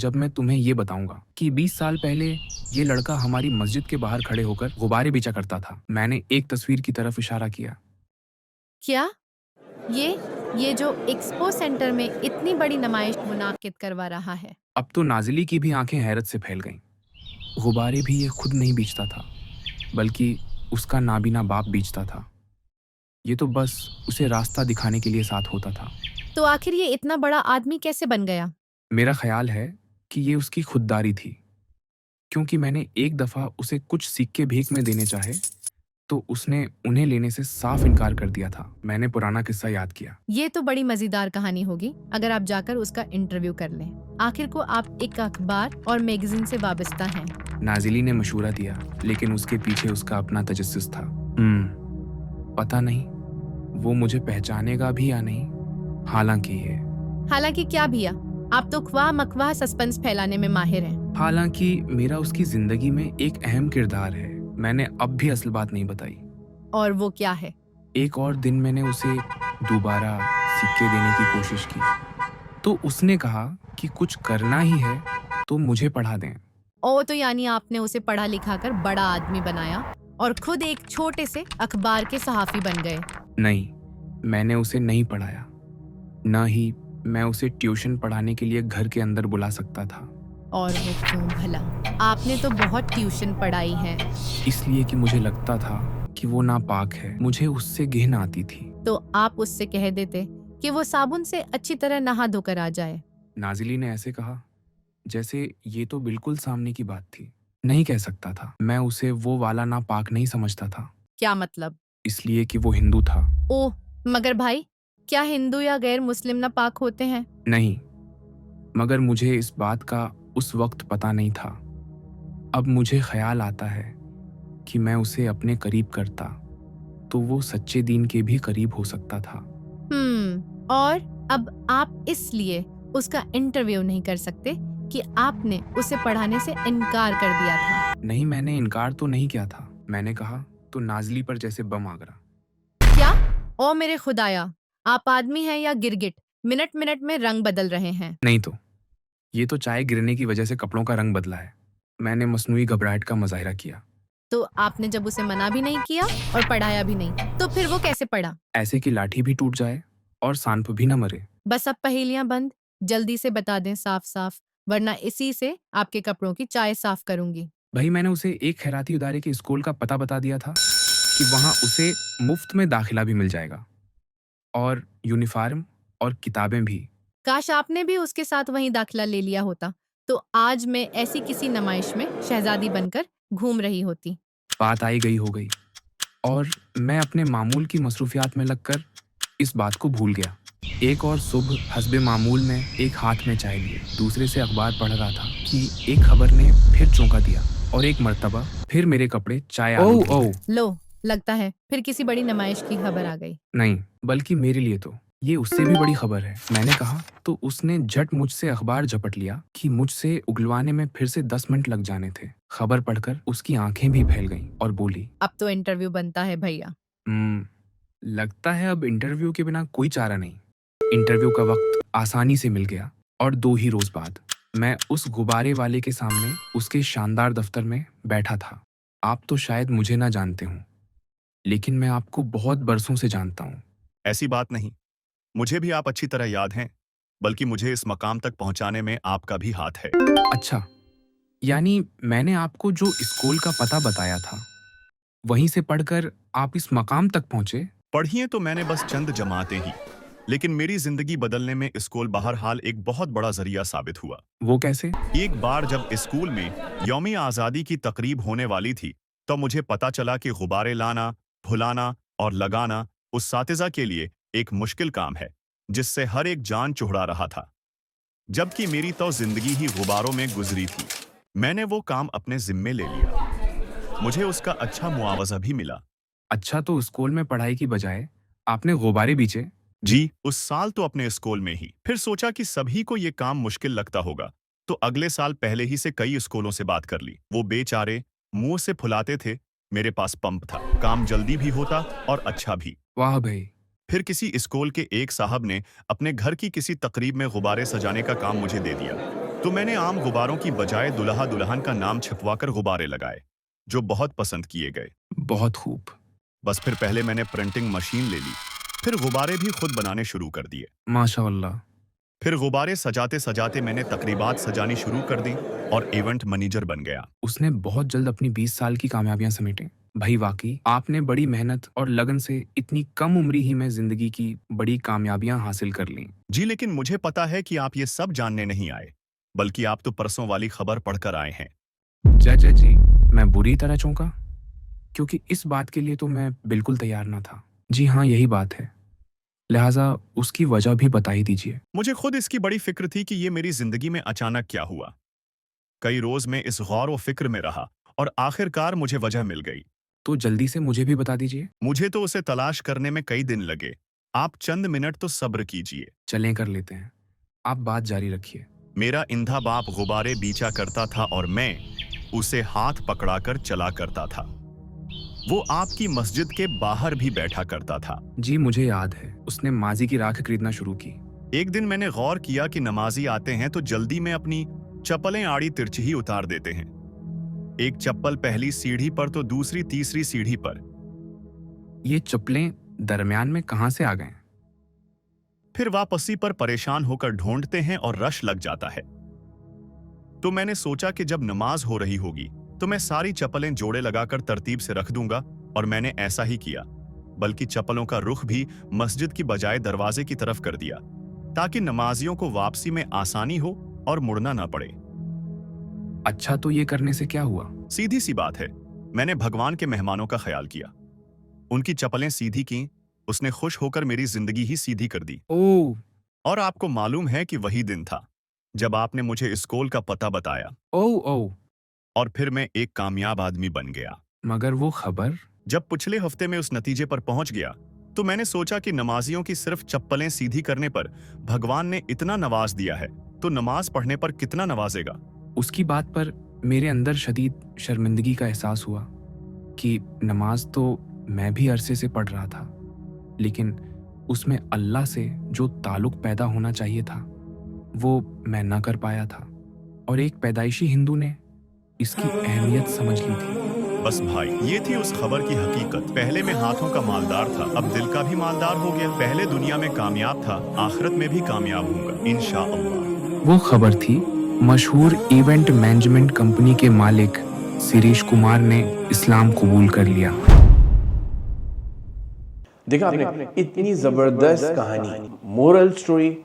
जब मैं तुम्हें ये बताऊंगा कि 20 साल पहले ये लड़का हमारी मस्जिद के बाहर खड़े होकर गुब्बारे बेचा करता था। मैंने एक तस्वीर की तरफ इशारा किया। क्या ये जो एक्सपो सेंटर में इतनी बड़ी नुमाइश मुनाकिद करवा रहा है? अब तो नाजिली की भी आंखें हैरत से फैल गईं। गुब्बारे भी ये खुद नहीं बेचता था, बल्कि उसका नाबीना बाप बेचता था। ये तो बस उसे रास्ता दिखाने के लिए साथ होता था। तो आखिर ये इतना बड़ा आदमी कैसे बन गया? मेरा ख्याल है कि ये उसकी खुददारी थी, क्योंकि मैंने एक दफ़ा उसे कुछ सिक्के भीख में देने चाहे तो उसने उन्हें लेने से साफ इनकार कर दिया था। मैंने पुराना किस्सा याद किया। ये तो बड़ी मजेदार कहानी होगी अगर आप जाकर उसका इंटरव्यू कर लें। आखिर को आप एक अखबार और मैगजीन से वाबस्ता हैं। नाजिली ने मशूरा दिया, लेकिन उसके पीछे उसका अपना तजस्सुस था। पता नहीं वो मुझे पहचानेगा भी या नहीं। हालांकि क्या भैया, आप तो ख्वाह मख्वाह सस्पेंस फैलाने में माहिर हैं। हालांकि मेरा उसकी जिंदगी में एक अहम किरदार है। मैंने अब भी असल बात नहीं बताई। और वो क्या है? एक और दिन मैंने उसे दोबारा सिक्के देने की कोशिश की तो उसने कहा कि कुछ करना ही है तो मुझे पढ़ा दें। तो यानी आपने उसे पढ़ा लिखा कर बड़ा आदमी बनाया और खुद एक छोटे से अखबार के सहाफी बन गए। नहीं, मैंने उसे नहीं पढ़ाया, न ही मैं उसे ट्यूशन पढ़ाने के लिए घर के अंदर बुला सकता था। और वो क्यों भला? आपने तो बहुत ट्यूशन पढ़ाई है। इसलिए कि मुझे लगता था कि वो नापाक है। मुझे उससे घिन आती थी। तो आप उससे कह देते कि वो साबुन से अच्छी तरह नहा धोकर आ जाए। नाजिली ने ऐसे कहा जैसे ये तो बिल्कुल सामने की बात थी। नहीं कह सकता था। मैं उसे वो वाला नापाक नहीं समझता था। क्या मतलब? इसलिए कि वो हिंदू था। ओह, मगर भाई, क्या हिंदू या गैर मुस्लिम नापाक होते हैं? नहीं, मगर मुझे इस बात का उस वक्त पता नहीं था। अब मुझे ख्याल आता है कि मैं उसे अपने करीब करता तो वो सच्चे दीन के भी करीब हो सकता था। और अब आप इसलिए उसका इंटरव्यू नहीं कर सकते कि आपने उसे पढ़ाने से इनकार कर दिया था। नहीं, मैंने इनकार तो नहीं किया था। मैंने कहा तो नाजली पर जैसे बम आ गया। क्या? ओ मेरे खुदाया, आप आदमी हैं या गिरगिट? मिनट मिनट में रंग बदल रहे हैं। नहीं तो ये तो चाय गिरने की वजह से कपड़ों का रंग बदला है। मैंने मसनूई घबराहट का मुजाहिरा किया। तो आपने जब उसे मना भी नहीं किया और पढ़ाया भी नहीं, तो फिर वो कैसे पढ़ा? ऐसे कि लाठी भी टूट जाए और सांप भी न मरे। बस अब पहेलियां बंद, जल्दी से बता दें साफ साफ, वरना इसी से आपके कपड़ों की चाय साफ करूंगी। भाई, मैंने उसे एक खैराती इदारे के स्कूल का पता बता दिया था कि वहां उसे मुफ्त में दाखिला भी मिल जाएगा और यूनिफॉर्म और किताबें भी। काश आपने भी उसके साथ वहीं दाखिला ले लिया होता, तो आज मैं ऐसी किसी नुमाइश में शहजादी बनकर घूम रही होती। बात आई गई हो गई और मैं अपने मामूल की मसरूफियात में लगकर इस बात को भूल गया। एक और सुबह हस्बे मामूल में एक हाथ में चाय लिए, दूसरे से अखबार पढ़ रहा था कि एक खबर ने फिर चौंका दिया और एक मर्तबा फिर मेरे कपड़े चाय लो, लगता है फिर किसी बड़ी नुमाइश की खबर आ गई। नहीं, बल्कि मेरे लिए तो ये उससे भी बड़ी खबर है। मैंने कहा तो उसने झट मुझसे अखबार झपट लिया कि मुझसे उगलवाने में फिर से 10 मिनट लग जाने थे। खबर पढ़कर उसकी आंखें भी फैल गईं और बोली, अब तो इंटरव्यू बनता है भैया। लगता है अब इंटरव्यू के बिना कोई चारा नहीं। इंटरव्यू का वक्त आसानी से मिल गया और 2 ही रोज बाद मैं उस गुब्बारे वाले के सामने उसके शानदार दफ्तर में बैठा था। आप तो शायद मुझे ना जानते हों, लेकिन मैं आपको बहुत बरसों से जानता हूँ। ऐसी बात नहीं, मुझे भी आप अच्छी तरह याद हैं, बल्कि मुझे इस मकाम तक पहुंचाने में आपका भी हाथ है। अच्छा, यानी मैंने आपको जो स्कूल का पता बताया था वहीं से पढ़कर आप इस मकाम तक पहुंचे? पढ़िए तो मैंने बस चंद जमातें ही, लेकिन मेरी जिंदगी बदलने में स्कूल बहरहाल एक बहुत बड़ा जरिया साबित हुआ। वो कैसे? एक बार जब स्कूल में यौम आज़ादी की तकरीब होने वाली थी तो मुझे पता चला कि गुब्बारे लाना, फुलाना और लगाना उस्तातिज़ा के लिए एक मुश्किल काम है जिससे हर एक जान चुहड़ा रहा था, जबकि मेरी तो जिंदगी ही गुब्बारों में गुजरी थी। मैंने वो काम अपने जिम्मे ले लिया। मुझे उसका अच्छा मुआवजा भी मिला। अच्छा, तो स्कूल में पढ़ाई की बजाय आपने गुब्बारे बेचे? जी, उस साल तो अपने स्कूल में ही। फिर सोचा कि सभी को ये काम मुश्किल लगता होगा, तो अगले साल पहले ही से कई स्कूलों से बात कर ली। वो बेचारे मुंह से फुलाते थे, मेरे पास पंप था, काम जल्दी भी होता और अच्छा भी। वाह भाई। फिर किसी स्कूल के एक साहब ने अपने घर की किसी तकरीब में गुब्बारे सजाने का काम मुझे दे दिया। तो मैंने आम गुब्बारों की बजाय दुल्हा दुल्हन का नाम छिपवा कर गुब्बारे लगाए, जो बहुत पसंद किए गए। बहुत खूब। बस फिर पहले मैंने प्रिंटिंग मशीन ले ली, फिर गुब्बारे भी खुद बनाने शुरू कर दिए। माशाअल्लाह। फिर गुब्बारे सजाते सजाते मैंने तकरीबात सजानी शुरू कर दी और इवेंट मैनेजर बन गया। उसने बहुत जल्द अपनी 20 साल की कामयाबियां समेटी। भाई वाकई आपने बड़ी मेहनत और लगन से इतनी कम उम्री ही में जिंदगी की बड़ी कामयाबियां हासिल कर लीं। जी, लेकिन मुझे पता है कि आप ये सब जानने नहीं आए, बल्कि आप तो परसों वाली खबर पढ़कर आए हैं। चाचा जी, मैं बुरी तरह चौंका, क्योंकि इस बात के लिए तो मैं बिल्कुल तैयार ना था। जी हाँ, यही बात है, लिहाजा उसकी वजह भी बता ही दीजिए। मुझे खुद इसकी बड़ी फिक्र थी कि ये मेरी जिंदगी में अचानक क्या हुआ। कई रोज मैं इस गौर व फिक्र में रहा और आखिरकार मुझे वजह मिल गई। तो जल्दी से मुझे भी बता दीजिए। मुझे तो उसे तलाश करने में कई दिन लगे। आप चंद मिनट तो सब्र कीजिए। चलें, कर लेते हैं, आप बात जारी रखिए। मेरा इंधा बाप गुब्बारे बीचा करता था और मैं उसे हाथ पकड़ाकर चला करता था। वो आपकी मस्जिद के बाहर भी बैठा करता था। जी मुझे याद है, उसने माजी की राख खरीदना शुरू की। एक दिन मैंने गौर किया कि नमाजी आते हैं तो जल्दी में अपनी चप्पलें आड़ी तिरछी ही उतार देते हैं। एक चप्पल पहली सीढ़ी पर तो दूसरी तीसरी सीढ़ी पर। ये चप्पलें दरमियान में कहां से आ गए? फिर वापसी पर परेशान होकर ढूंढते हैं और रश लग जाता है। तो मैंने सोचा कि जब नमाज हो रही होगी तो मैं सारी चप्पलें जोड़े लगाकर तरतीब से रख दूंगा, और मैंने ऐसा ही किया, बल्कि चप्पलों का रुख भी मस्जिद की बजाय दरवाजे की तरफ कर दिया, ताकि नमाजियों को वापसी में आसानी हो और मुड़ना ना पड़े। अच्छा, तो ये करने से क्या हुआ? सीधी सी बात है, मैंने भगवान के मेहमानों का ख्याल किया, उनकी चप्पलें सीधी की, उसने खुश होकर मेरी जिंदगी ही सीधी कर दी। ओह और आपको मालूम है कि वही दिन था जब आपने मुझे स्कूल का पता बताया, ओह, और फिर मैं एक कामयाब आदमी बन गया। मगर वो खबर? जब पिछले हफ्ते में उस नतीजे पर पहुंच गया तो मैंने सोचा कि नमाजियों की सिर्फ चप्पलें सीधी करने पर भगवान ने इतना नवाज दिया है, तो नमाज पढ़ने पर कितना नवाजेगा। उसकी बात पर मेरे अंदर शदीद शर्मिंदगी का एहसास हुआ कि नमाज तो मैं भी अरसे से पढ़ रहा था, लेकिन उसमें अल्लाह से जो ताल्लुक पैदा होना चाहिए था वो मैं ना कर पाया था, और एक पैदाइशी हिंदू ने इसकी अहमियत समझ ली थी। बस भाई, ये थी उस खबर की हकीकत। पहले मैं हाथों का मालदार था, अब दिल का भी मालदार हो गया। पहले दुनिया में कामयाब था, आखिरत में भी कामयाब होगा इंशाअल्लाह। वो खबर थी मशहूर इवेंट मैनेजमेंट कंपनी के मालिक शिरीष कुमार ने इस्लाम कबूल कर लिया। देखा आपने, इतनी जबरदस्त कहानी, मोरल स्टोरी,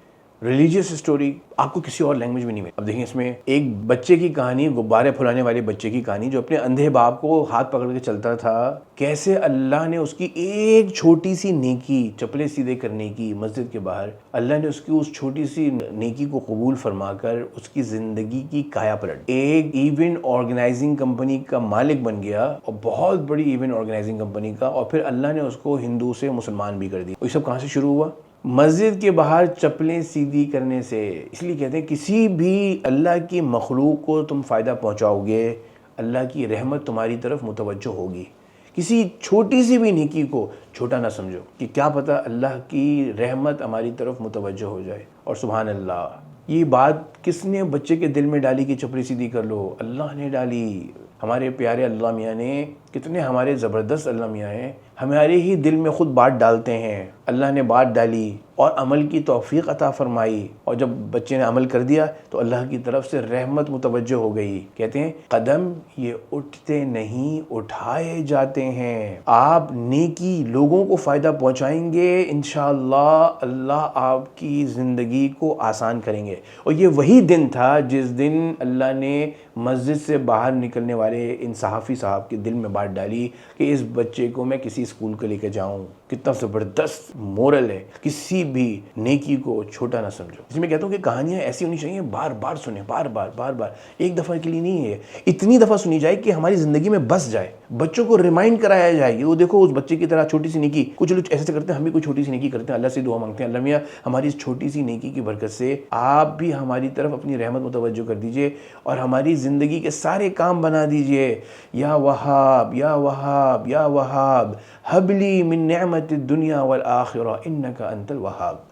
रिलीजियस स्टोरी आपको किसी और लैंग्वेज में नहीं मिली। अब देखिए, इसमें एक बच्चे की कहानी, गुब्बारे फुलाने वाले बच्चे की कहानी, जो अपने अंधे बाप को हाथ पकड़ के चलता था, कैसे अल्लाह ने उसकी एक छोटी सी नेकी, चप्पलें सीधे करने की मस्जिद के बाहर, अल्लाह ने उसकी उस छोटी सी नेकी को कबूल फरमाकर उसकी जिंदगी की काया पलट, एक इवेंट ऑर्गेनाइजिंग कंपनी का मालिक बन गया, और बहुत बड़ी इवेंट ऑर्गेनाइजिंग कंपनी का, और फिर अल्लाह ने उसको हिंदू से मुसलमान भी कर दिया। ये सब कहाँ से शुरू हुआ? मस्जिद के बाहर चप्पलें सीधी करने से। इसलिए कहते हैं किसी भी अल्लाह की मखलूक को तुम फ़ायदा पहुंचाओगे, अल्लाह की रहमत तुम्हारी तरफ मुतवज्जो होगी। किसी छोटी सी भी नेकी को छोटा ना समझो, कि क्या पता अल्लाह की रहमत हमारी तरफ मुतवज्जो हो जाए। और सुभान अल्लाह, ये बात किसने बच्चे के दिल में डाली कि चप्पलें सीधी कर लो? अल्लाह ने डाली। हमारे प्यारे अल्लाह मियाँ ने, कितने हमारे ज़बरदस्त अल्लाह मियाँ हैं, हमारे ही दिल में ख़ुद बात डालते हैं। अल्लाह ने बात डाली और अमल की तौफीक अता फरमाई, और जब बच्चे ने अमल कर दिया तो अल्लाह की तरफ से रहमत मुतवज्जो हो गई। कहते हैं कदम ये उठते नहीं उठाए जाते हैं। आप नेकी लोगों को फ़ायदा पहुँचाएंगे, इंशाअल्लाह अल्लाह आपकी ज़िंदगी को आसान करेंगे। और ये वही दिन था जिस दिन अल्लाह ने मस्जिद से बाहर निकलने वाले इन सहाफ़ी साहब के दिल में बात डाली कि इस बच्चे को मैं किसी स्कूल को लेकर जाऊँ। कितना ज़बरदस्त मोरल है, किसी भी नेकी को छोटा ना समझो। इसलिए मैं कहता हूँ कि कहानियाँ ऐसी होनी चाहिए, बार बार सुने, बार बार, एक दफ़ा के लिए नहीं है, इतनी दफ़ा सुनी जाए कि हमारी ज़िंदगी में बस जाए। बच्चों को रिमाइंड कराया जाए, वो देखो उस बच्चे की तरह छोटी सी नेकी, कुछ लोग ऐसे करते हैं, हम भी कोई छोटी सी नेकी करते हैं, अल्लाह से दुआ मांगते हैं, अल्लाह मियाँ हमारी इस छोटी सी नेकी की बरकत से आप भी हमारी तरफ अपनी रहमत मुतवज्जो कर दीजिए और हमारी ज़िंदगी के सारे काम बना दीजिए। या वहाब या वहाब या वहाब हबली मिन नेमत दुनिया वल आखिरा इन्नका अंतल वहाब।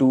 2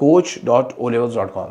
coach.olevels.com.